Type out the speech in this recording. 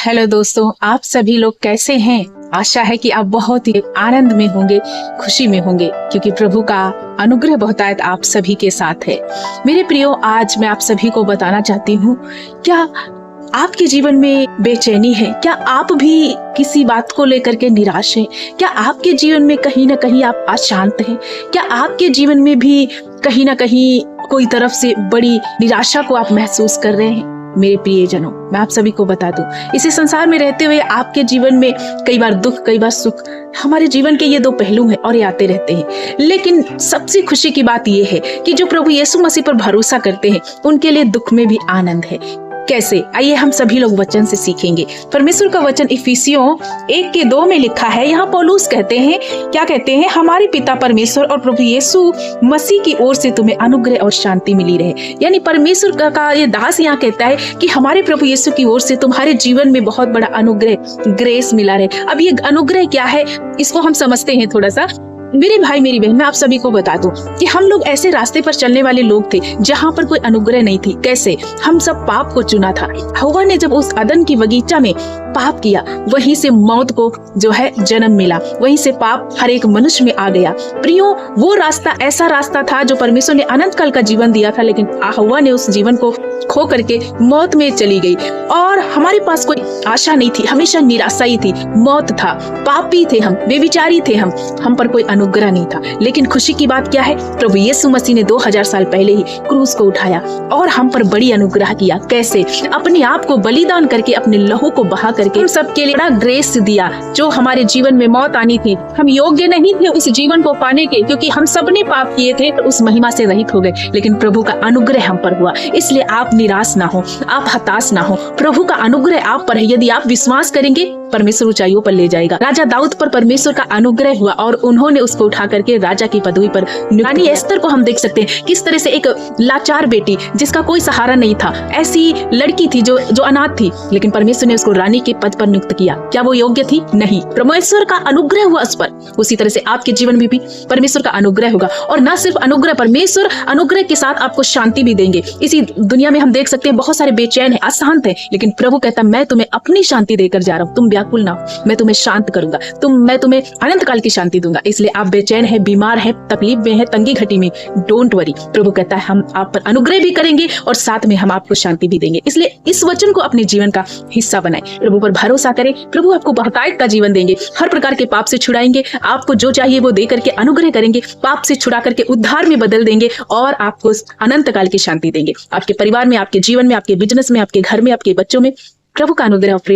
Hello दोस्तों, आप सभी लोग कैसे हैं? आशा है कि आप बहुत ही आनंद में होंगे, खुशी में होंगे, क्योंकि प्रभु का अनुग्रह बहुतायत आप सभी के साथ है। मेरे प्रियो, आज मैं आप सभी को बताना चाहती हूँ, क्या आपके जीवन में बेचैनी है? क्या आप भी किसी बात को लेकर के निराश हैं? क्या आपके जीवन में कहीं ना कहीं आप अशांत हैं? क्या आपके जीवन में भी कहीं ना कहीं कोई तरफ से बड़ी निराशा को आप महसूस कर रहे हैं? मेरे प्रियजनों, मैं आप सभी को बता दूं, इसी संसार में रहते हुए आपके जीवन में कई बार दुख, कई बार सुख, हमारे जीवन के ये दो पहलू हैं और ये आते रहते हैं। लेकिन सबसे खुशी की बात ये है कि जो प्रभु यीशु मसीह पर भरोसा करते हैं, उनके लिए दुख में भी आनंद है। कैसे? आइए हम सभी लोग वचन से सीखेंगे। परमेश्वर का वचन इफिसियों 1:2 में लिखा है। यहाँ पौलुस कहते हैं, क्या कहते हैं? हमारे पिता परमेश्वर और प्रभु यीशु मसीह की ओर से तुम्हें अनुग्रह और शांति मिली रहे। यानी परमेश्वर का ये दास यहाँ कहता है कि हमारे प्रभु यीशु की ओर से तुम्हारे जीवन में बहुत बड़ा अनुग्रह, ग्रेस मिला रहे। अब ये अनुग्रह क्या है, इसको हम समझते हैं थोड़ा सा। मेरे भाई, मेरी बहन, मैं आप सभी को बता दूं कि हम लोग ऐसे रास्ते पर चलने वाले लोग थे जहां पर कोई अनुग्रह नहीं थी। कैसे? हम सब पाप को चुना था। हव्वा ने जब उस अदन की बगीचा में पाप किया, वहीं से मौत को जो है जन्म मिला, वहीं से पाप हर एक मनुष्य में आ गया। प्रियो, वो रास्ता ऐसा रास्ता था जो परमेश्वर ने अनंत काल का जीवन दिया था, लेकिन हव्वा ने उस जीवन को खो करके मौत में चली गई और हमारे पास कोई आशा नहीं थी, हमेशा निराशा ही थी, मौत था, पापी थे हम, बेविचारी थे हम पर कोई अनुग्रह नहीं था। लेकिन खुशी की बात क्या है? प्रभु यीशु मसीह ने 2000 साल पहले ही क्रूस को उठाया और हम पर बड़ी अनुग्रह किया। कैसे? अपने आप को बलिदान करके, अपने लहू को बहा करके हम सबके लिए बड़ा ग्रेस दिया। जो हमारे जीवन में मौत आनी थी, हम योग्य नहीं थे उस जीवन को पाने के, क्योंकि हम सबने पाप किए थे, तो उस महिमा से रहित हो गए। लेकिन प्रभु का अनुग्रह हम पर हुआ। इसलिए आप निराश ना हो, आप हताश ना हो। प्रभु का अनुग्रह आप पर है। यदि आप विश्वास करेंगे, परमेश्वर ऊंचाइयों पर ले जाएगा। राजा दाऊद पर परमेश्वर का अनुग्रह हुआ और उन्होंने उसको उठा करके राजा की पदवी पर रानी एस्तर को हम देख सकते हैं, किस तरह से एक लाचार बेटी जिसका कोई सहारा नहीं था, ऐसी लड़की थी जो अनाथ थी, लेकिन परमेश्वर ने उसको रानी के पद पर नियुक्त किया। क्या वो योग्य थी? नहीं। परमेश्वर का अनुग्रह हुआ उस पर। उसी तरह से आपके जीवन में भी परमेश्वर का अनुग्रह होगा। और न सिर्फ अनुग्रह, परमेश्वर अनुग्रह के साथ आपको शांति भी देंगे। इसी दुनिया में हम देख सकते हैं बहुत सारे बेचैन है, अशांत है, लेकिन प्रभु कहता, मैं तुम्हें अपनी शांति देकर जा रहा हूँ। तुम व्याकुल ना हो, मैं तुम्हें शांत करूंगा, मैं तुम्हें अनंत काल की शांति दूंगा। इसलिए आप बेचैन है, बीमार है, तकलीफ में है, तंगी घटी में, डोंट वरी। प्रभु कहता है, हम आप पर अनुग्रह भी करेंगे और साथ में हम आपको शांति भी देंगे। इसलिए इस वचन को अपने जीवन का हिस्सा बनाएं, प्रभु पर भरोसा करें। प्रभु आपको बहुतायत का जीवन देंगे, हर प्रकार के पाप से छुड़ाएंगे, आपको जो चाहिए वो दे करके अनुग्रह करेंगे, पाप से छुड़ा करके उद्धार में बदल देंगे और आपको अनंत काल की शांति देंगे। आपके परिवार में, आपके जीवन में, आपके बिजनेस में, आपके घर में, आपके बच्चों में प्रभु का अनुग्रह और प्रेम